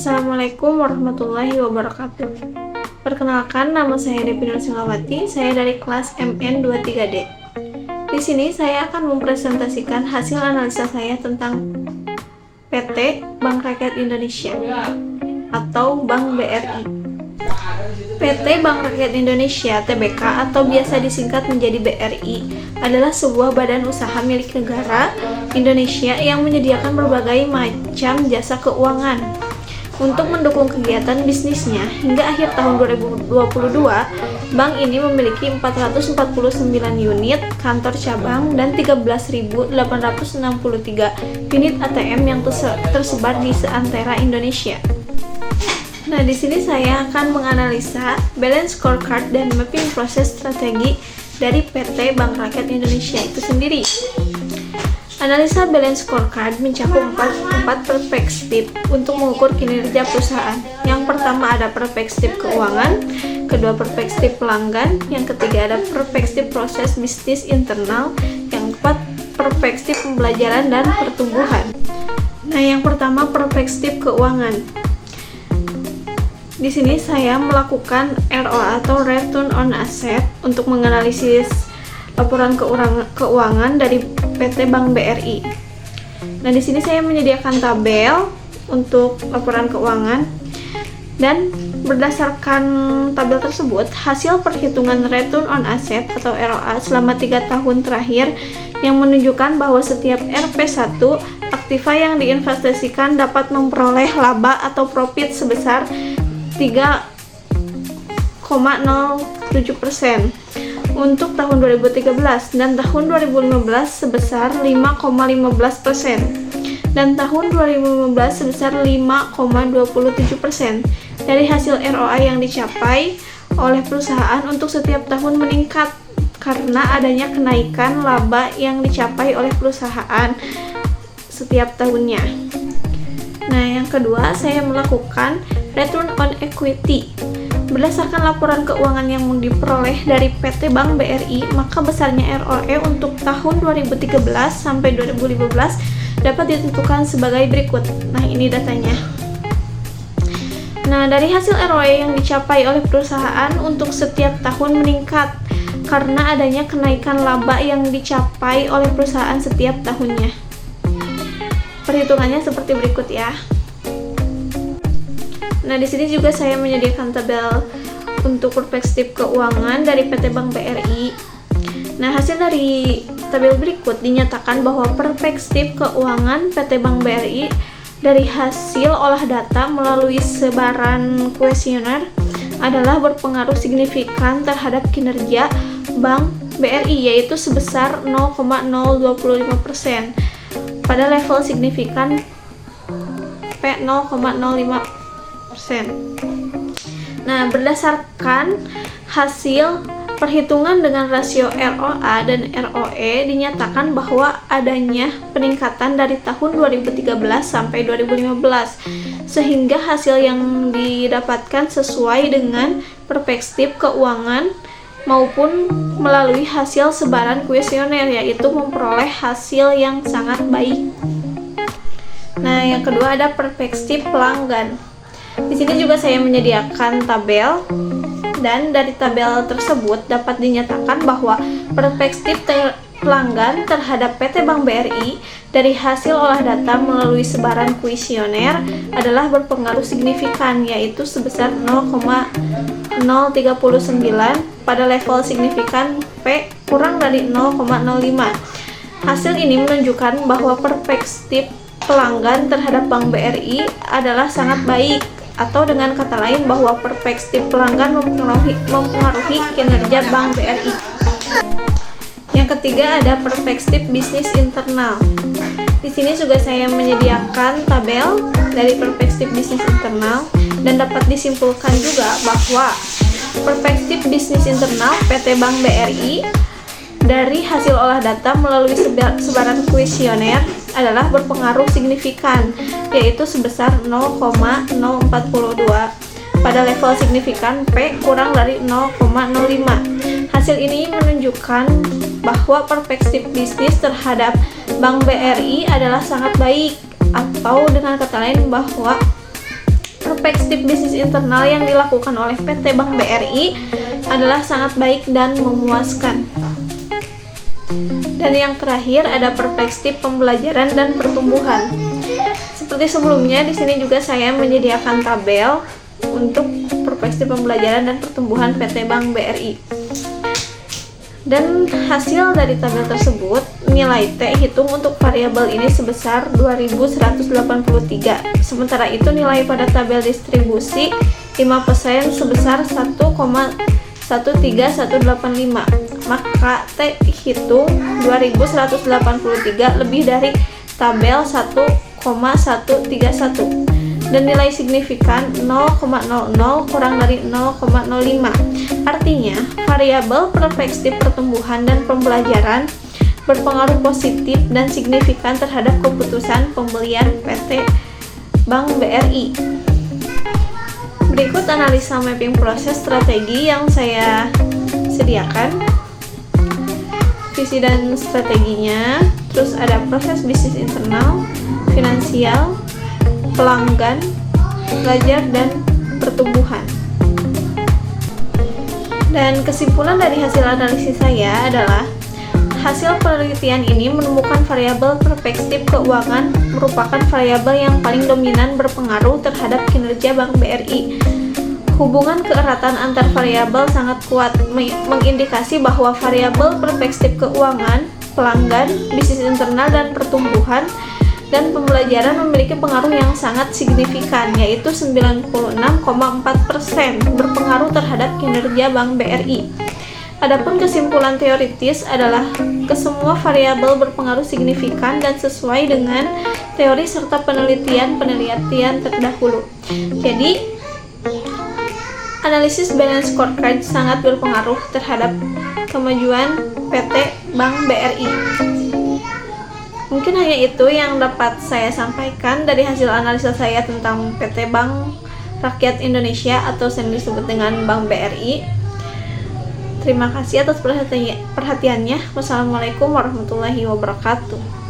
Assalamualaikum warahmatullahi wabarakatuh. Perkenalkan, nama saya Devi Nur Silawati, saya dari kelas MN23D. Di sini saya akan mempresentasikan hasil analisa saya tentang PT Bank Rakyat Indonesia atau Bank BRI. PT Bank Rakyat Indonesia (TBK) atau biasa disingkat menjadi BRI adalah sebuah badan usaha milik negara Indonesia yang menyediakan berbagai macam jasa keuangan. Untuk mendukung kegiatan bisnisnya, hingga akhir tahun 2022, bank ini memiliki 449 unit kantor cabang dan 13.863 unit ATM yang tersebar di seantero Indonesia. Nah, di sini saya akan menganalisa balance scorecard dan mapping proses strategi dari PT Bank Rakyat Indonesia itu sendiri. Analisa balance scorecard mencakup empat perspektif untuk mengukur kinerja perusahaan. Yang pertama ada perspektif keuangan, kedua perspektif pelanggan, yang ketiga ada perspektif proses bisnis internal, yang keempat perspektif pembelajaran dan pertumbuhan. Nah, yang pertama perspektif keuangan. Di sini saya melakukan ROA atau Return on Asset untuk menganalisis laporan keuangan dari PT Bank BRI. Nah, di sini saya menyediakan tabel untuk laporan keuangan dan berdasarkan tabel tersebut, hasil perhitungan Return on Asset atau ROA selama 3 tahun terakhir yang menunjukkan bahwa setiap Rp1 aktiva yang diinvestasikan dapat memperoleh laba atau profit sebesar 3,07% untuk tahun 2013 dan tahun 2015 sebesar 5,15% dan tahun 2015 sebesar 5,27%. Dari hasil ROA yang dicapai oleh perusahaan untuk setiap tahun meningkat karena adanya kenaikan laba yang dicapai oleh perusahaan setiap tahunnya. Nah, yang kedua saya melakukan Return on Equity. Berdasarkan laporan keuangan yang diperoleh dari PT Bank BRI, maka besarnya ROE untuk tahun 2013 sampai 2015 dapat ditentukan sebagai berikut. Nah, ini datanya. Nah, dari hasil ROE yang dicapai oleh perusahaan untuk setiap tahun meningkat karena adanya kenaikan laba yang dicapai oleh perusahaan setiap tahunnya. Perhitungannya seperti berikut ya. Nah, di sini juga saya menyediakan tabel untuk perspektif keuangan dari PT Bank BRI. Nah, hasil dari tabel berikut dinyatakan bahwa perspektif keuangan PT Bank BRI dari hasil olah data melalui sebaran kuesioner adalah berpengaruh signifikan terhadap kinerja Bank BRI, yaitu sebesar 0,025% pada level signifikan P0,05%. Nah, berdasarkan hasil perhitungan dengan rasio ROA dan ROE dinyatakan bahwa adanya peningkatan dari tahun 2013 sampai 2015 sehingga hasil yang didapatkan sesuai dengan perspektif keuangan maupun melalui hasil sebaran kuesioner, yaitu memperoleh hasil yang sangat baik. Nah, yang kedua ada perspektif pelanggan. Di sini juga saya menyediakan tabel dan dari tabel tersebut dapat dinyatakan bahwa perspektif pelanggan terhadap PT Bank BRI dari hasil olah data melalui sebaran kuesioner adalah berpengaruh signifikan, yaitu sebesar 0,039 pada level signifikan P kurang dari 0,05. Hasil ini menunjukkan bahwa perspektif pelanggan terhadap Bank BRI adalah sangat baik, atau dengan kata lain bahwa perspektif pelanggan mempengaruhi kinerja Bank BRI. Yang ketiga ada perspektif bisnis internal. Di sini juga saya menyediakan tabel dari perspektif bisnis internal dan dapat disimpulkan juga bahwa perspektif bisnis internal PT Bank BRI dari hasil olah data melalui sebaran kuesioner adalah berpengaruh signifikan, yaitu sebesar 0,042 pada level signifikan P kurang dari 0,05. Hasil ini menunjukkan bahwa perspektif bisnis terhadap Bank BRI adalah sangat baik, atau dengan kata lain bahwa perspektif bisnis internal yang dilakukan oleh PT Bank BRI adalah sangat baik dan memuaskan. Dan yang terakhir ada perspektif pembelajaran dan pertumbuhan. Seperti sebelumnya, di sini juga saya menyediakan tabel untuk perspektif pembelajaran dan pertumbuhan PT Bank BRI. Dan hasil dari tabel tersebut, nilai T hitung untuk variabel ini sebesar 2183. Sementara itu nilai pada tabel distribusi 5% sebesar 1,13185. Maka T hitung 2183 lebih dari tabel 1,131. Dan nilai signifikan 0,00 kurang dari 0,05. Artinya, variabel perspektif pertumbuhan dan pembelajaran berpengaruh positif dan signifikan terhadap keputusan pembelian PT Bank BRI. Berikut analisa mapping proses strategi yang saya sediakan. Visi dan strateginya, terus ada proses bisnis internal, finansial, pelanggan, belajar, dan pertumbuhan. Dan kesimpulan dari hasil analisis saya adalah hasil penelitian ini menemukan variabel perspektif keuangan merupakan variabel yang paling dominan berpengaruh terhadap kinerja Bank BRI. Hubungan keeratan antar variabel sangat kuat, mengindikasi bahwa variabel perspektif keuangan, pelanggan, bisnis internal, dan pertumbuhan dan pembelajaran memiliki pengaruh yang sangat signifikan, yaitu 96,4% berpengaruh terhadap kinerja Bank BRI. Adapun kesimpulan teoritis adalah kesemua variabel berpengaruh signifikan dan sesuai dengan teori serta penelitian terdahulu. Jadi, analisis balance scorecard sangat berpengaruh terhadap kemajuan PT Bank BRI. Mungkin hanya itu yang dapat saya sampaikan dari hasil analisa saya tentang PT Bank Rakyat Indonesia atau sering disebut dengan Bank BRI. Terima kasih atas perhatiannya. Wassalamualaikum warahmatullahi wabarakatuh.